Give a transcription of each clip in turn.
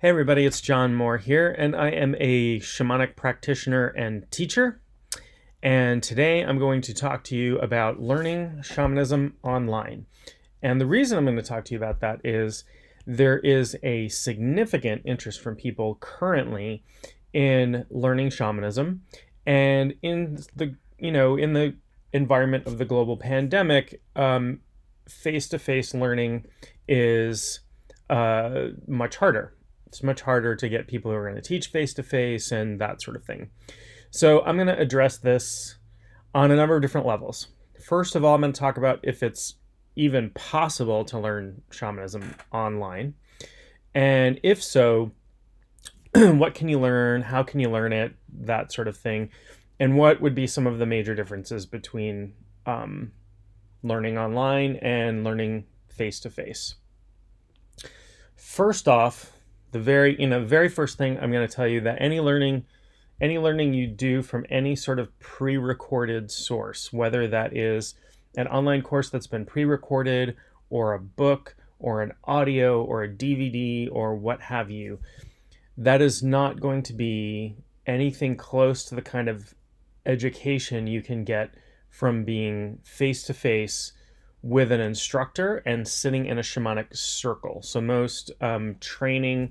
Hey everybody, it's John Moore here, and I am a shamanic practitioner and teacher. And today I'm going to talk to you about learning shamanism online. And the reason I'm going to talk to you about that is there is a significant interest from people currently in learning shamanism, and in the environment of the global pandemic, face-to-face learning is much harder. It's much harder to get people who are going to teach face-to-face and that sort of thing. So I'm going to address this on a number of different levels. First of all, I'm going to talk about if it's even possible to learn shamanism online. And if so, what can you learn? How can you learn it? That sort of thing. And what would be some of the major differences between learning online and learning face-to-face? First off, the very first thing I'm going to tell you that any learning you do from any sort of pre-recorded source, whether that is an online course that's been pre-recorded or a book or an audio or a DVD or what have you, that is not going to be anything close to the kind of education you can get from being face-to-face with an instructor and sitting in a shamanic circle. So most training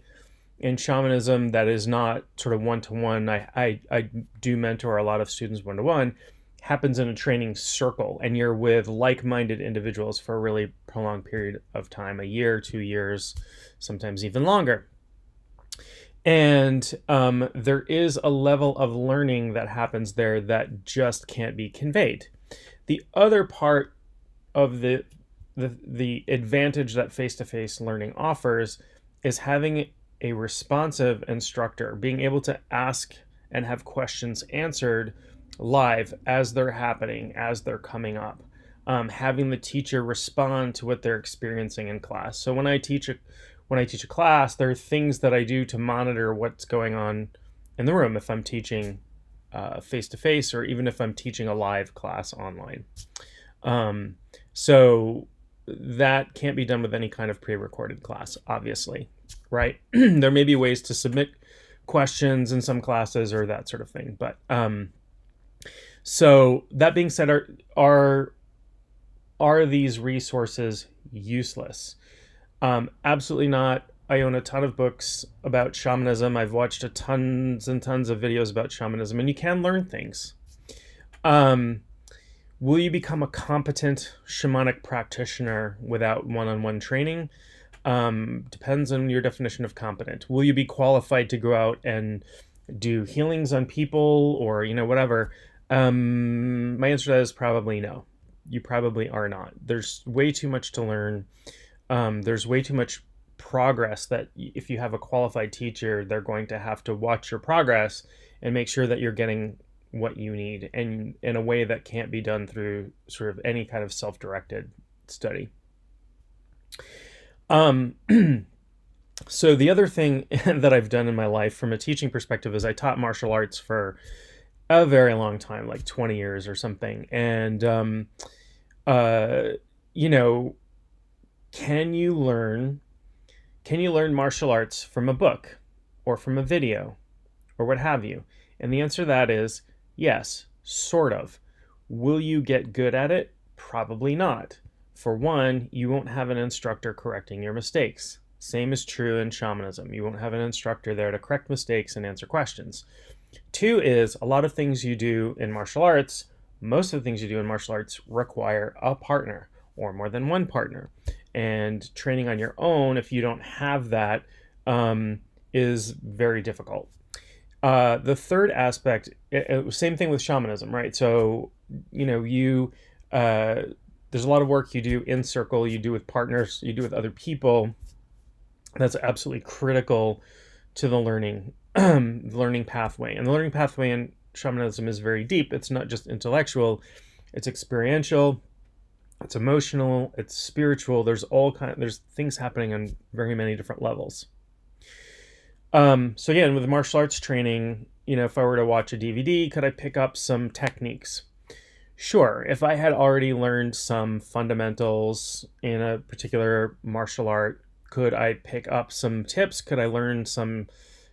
in shamanism that is not sort of one-to-one, I do mentor a lot of students one-to-one, happens in a training circle, and you're with like-minded individuals for a really prolonged period of time, a year, 2 years, sometimes even longer. And there is a level of learning that happens there that just can't be conveyed. The other part of the advantage that face-to-face learning offers is having a responsive instructor, being able to ask and have questions answered live as they're happening, as they're coming up, having the teacher respond to what they're experiencing in class. So when I teach a class, there are things that I do to monitor what's going on in the room if I'm teaching face-to-face or even if I'm teaching a live class online. So that can't be done with any kind of pre-recorded class, obviously, right? There may be ways to submit questions in some classes or that sort of thing. But so that being said, are these resources useless? Absolutely not. I own a ton of books about shamanism. I've watched tons and tons of videos about shamanism, and you can learn things. Will you become a competent shamanic practitioner without one-on-one training? Depends on your definition of competent. Will you be qualified to go out and do healings on people or, whatever? My answer to that is probably no. You probably are not. There's way too much to learn. There's way too much progress that if you have a qualified teacher, they're going to have to watch your progress and make sure that you're getting what you need, and in a way that can't be done through sort of any kind of self-directed study. So the other thing that I've done in my life from a teaching perspective is I taught martial arts for a very long time, like 20 years or something. And, can you learn martial arts from a book or from a video or what have you? And the answer to that is yes, sort of. Will you get good at it? Probably not. For one, you won't have an instructor correcting your mistakes. Same is true in shamanism. You won't have an instructor there to correct mistakes and answer questions. Two is a lot of things you do in martial arts, most of the things you do in martial arts require a partner or more than one partner. And training on your own, if you don't have that, is very difficult. The third aspect, same thing with shamanism, right? So, there's a lot of work you do in circle, you do with partners, you do with other people. That's absolutely critical to the learning pathway. And the learning pathway in shamanism is very deep. It's not just intellectual, it's experiential, it's emotional, it's spiritual. There's things happening on very many different levels. So again, with martial arts training, if I were to watch a DVD, could I pick up some techniques? Sure. If I had already learned some fundamentals in a particular martial art, Could I pick up some tips? Could I learn some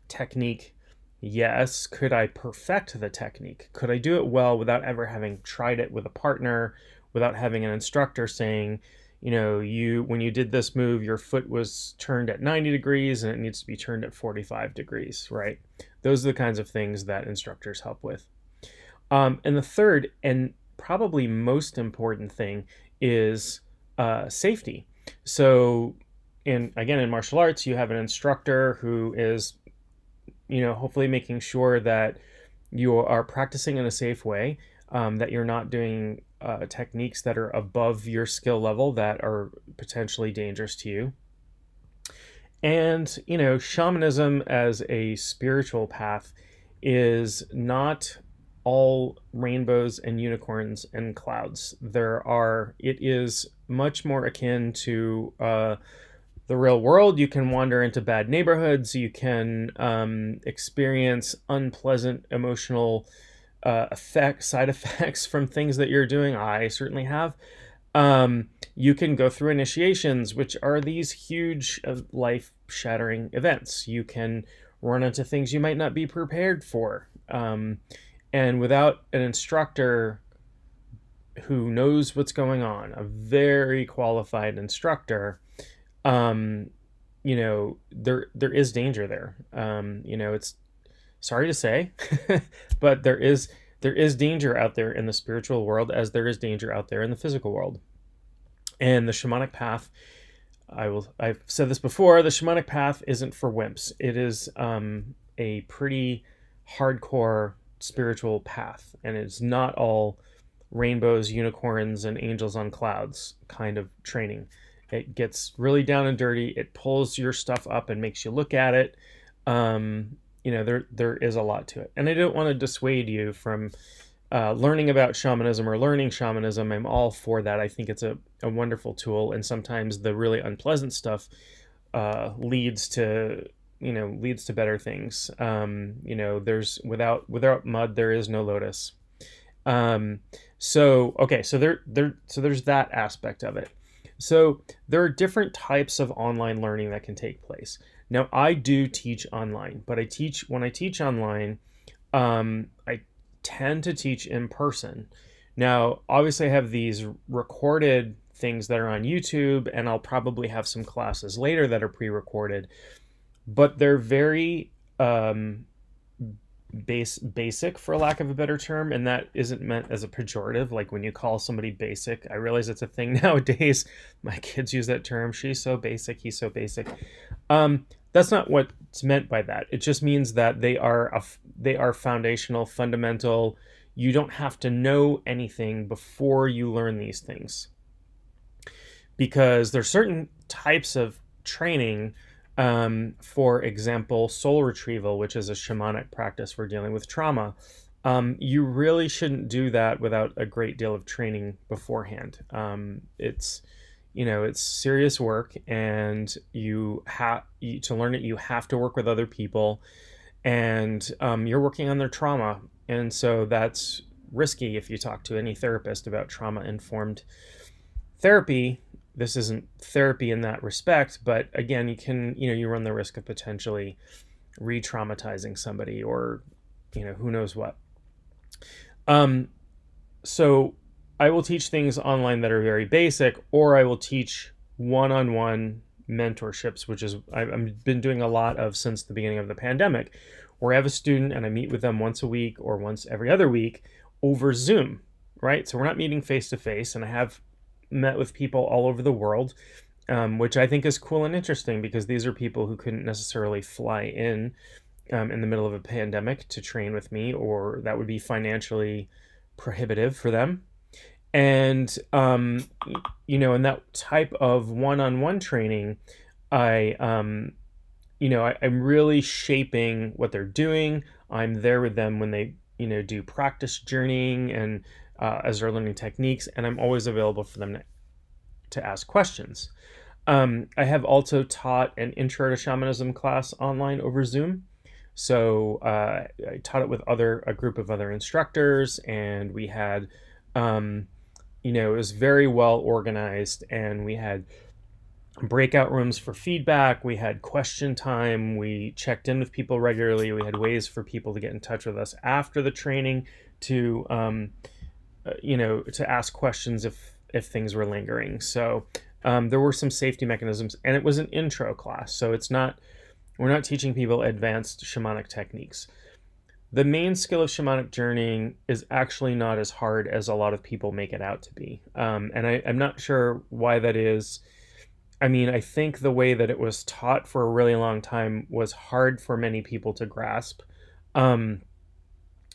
technique? Yes. Could I perfect the technique? Could I do it well without ever having tried it with a partner, without having an instructor saying, when you did this move, your foot was turned at 90 degrees and it needs to be turned at 45 degrees, right? Those are the kinds of things that instructors help with. And the third and probably most important thing is safety. So in martial arts, you have an instructor who is, hopefully making sure that you are practicing in a safe way, that you're not doing techniques that are above your skill level that are potentially dangerous to you. And, shamanism as a spiritual path is not all rainbows and unicorns and clouds. It is much more akin to the real world. You can wander into bad neighborhoods. You can experience unpleasant emotional side effects from things that you're doing. I certainly have. You can go through initiations, which are these huge life-shattering events. You can run into things you might not be prepared for. And without an instructor who knows what's going on, a very qualified instructor, there is danger there. It's sorry to say, but there is danger out there in the spiritual world as there is danger out there in the physical world. And the shamanic path, I've said this before, the shamanic path isn't for wimps. It is a pretty hardcore spiritual path, and it's not all rainbows, unicorns, and angels on clouds kind of training. It gets really down and dirty. It pulls your stuff up and makes you look at it. There is a lot to it. And I don't want to dissuade you from learning about shamanism or learning shamanism. I'm all for that. I think it's a wonderful tool. And sometimes the really unpleasant stuff leads to better things. There's without mud, there is no lotus. So there's that aspect of it. So there are different types of online learning that can take place. Now, I do teach online, but when I teach online, I tend to teach in person. Now, obviously I have these recorded things that are on YouTube, and I'll probably have some classes later that are pre-recorded, but they're very basic, for lack of a better term, and that isn't meant as a pejorative. Like when you call somebody basic, I realize it's a thing nowadays. My kids use that term. She's so basic, he's so basic. That's not what's meant by that. It just means that they are foundational, fundamental. You don't have to know anything before you learn these things, because there's certain types of training. For example, soul retrieval, which is a shamanic practice for dealing with trauma. You really shouldn't do that without a great deal of training beforehand. It's serious work, and to learn it, you have to work with other people, and you're working on their trauma. And so that's risky if you talk to any therapist about trauma-informed therapy. This isn't therapy in that respect, but again, you run the risk of potentially re-traumatizing somebody, or, who knows what. So I will teach things online that are very basic, or I will teach one-on-one mentorships, which is I've been doing a lot of since the beginning of the pandemic, where I have a student and I meet with them once a week or once every other week over Zoom, right? So we're not meeting face to face, and I have met with people all over the world, which I think is cool and interesting, because these are people who couldn't necessarily fly in the middle of a pandemic to train with me, or that would be financially prohibitive for them. And, in that type of one-on-one training, I'm really shaping what they're doing. I'm there with them when they, do practice journeying and as they're learning techniques, and I'm always available for them to ask questions. I have also taught an intro to shamanism class online over Zoom. So I taught it with a group of other instructors, and we had, it was very well organized, and we had breakout rooms for feedback. We had question time. We checked in with people regularly. We had ways for people to get in touch with us after the training to, to ask questions if things were lingering. So there were some safety mechanisms, and it was an intro class. So we're not teaching people advanced shamanic techniques. The main skill of shamanic journeying is actually not as hard as a lot of people make it out to be. And I'm not sure why that is. I mean, I think the way that it was taught for a really long time was hard for many people to grasp. But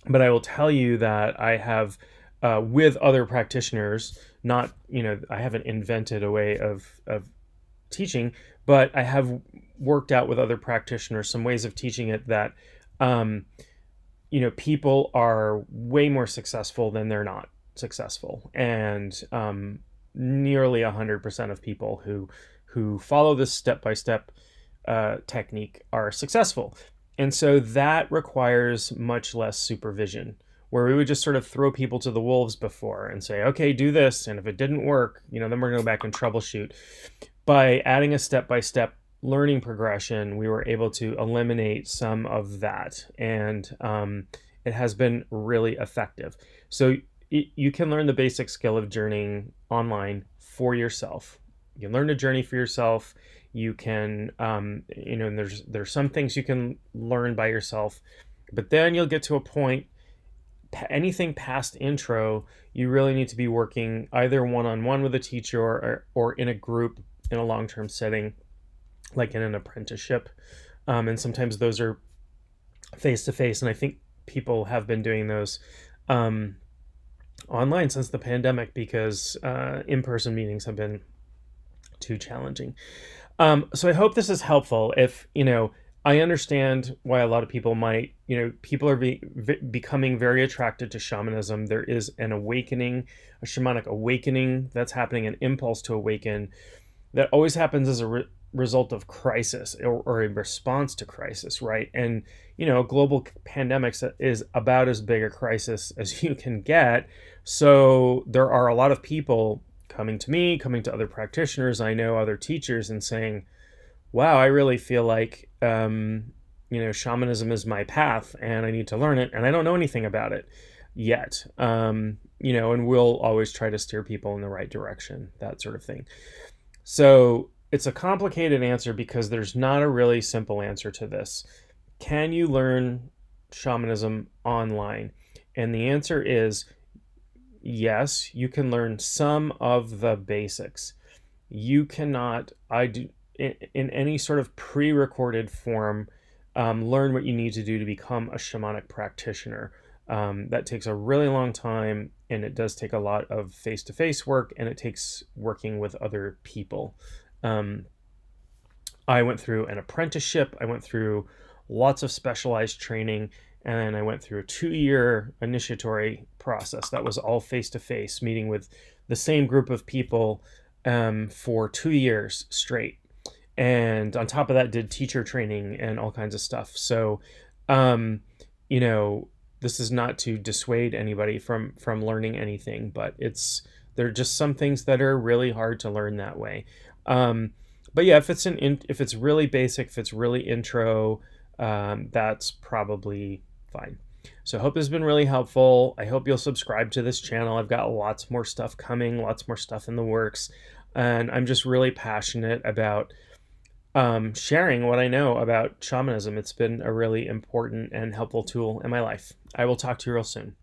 I will tell you that I have, with other practitioners, not, I haven't invented a way of teaching, but I have worked out with other practitioners some ways of teaching it that, people are way more successful than they're not successful. And nearly 100% of people who follow this step-by-step technique are successful. And so that requires much less supervision, where we would just sort of throw people to the wolves before and say, okay, do this. And if it didn't work, then we're going to go back and troubleshoot. By adding a step-by-step learning progression, we were able to eliminate some of that. And it has been really effective. So you can learn the basic skill of journeying online for yourself. You can learn to journey for yourself. You can, and there's some things you can learn by yourself, but then you'll get to a point, anything past intro, you really need to be working either one-on-one with a teacher or in a group in a long-term setting, like in an apprenticeship. And sometimes those are face-to-face. And I think people have been doing those online since the pandemic because in-person meetings have been too challenging. So I hope this is helpful. If, I understand why a lot of people might, people are becoming very attracted to shamanism. There is an awakening, a shamanic awakening that's happening, an impulse to awaken that always happens as a result of crisis or a response to crisis, right? And, a global pandemic is about as big a crisis as you can get. So there are a lot of people coming to me, coming to other practitioners, I know other teachers, and saying, wow, I really feel like, shamanism is my path and I need to learn it. And I don't know anything about it yet. And we'll always try to steer people in the right direction, that sort of thing. So it's a complicated answer because there's not a really simple answer to this. Can you learn shamanism online? And the answer is yes, you can learn some of the basics. You cannot, in any sort of pre-recorded form, learn what you need to do to become a shamanic practitioner. That takes a really long time, and it does take a lot of face-to-face work, and it takes working with other people. I went through an apprenticeship. I went through lots of specialized training, and I went through a 2-year initiatory process that was all face-to-face, meeting with the same group of people for 2 years straight. And on top of that, did teacher training and all kinds of stuff. So, this is not to dissuade anybody from learning anything, but there are just some things that are really hard to learn that way. But yeah, if it's really basic, if it's really intro, that's probably fine. So I hope this has been really helpful. I hope you'll subscribe to this channel. I've got lots more stuff coming, lots more stuff in the works. And I'm just really passionate about sharing what I know about shamanism. It's been a really important and helpful tool in my life. I will talk to you real soon.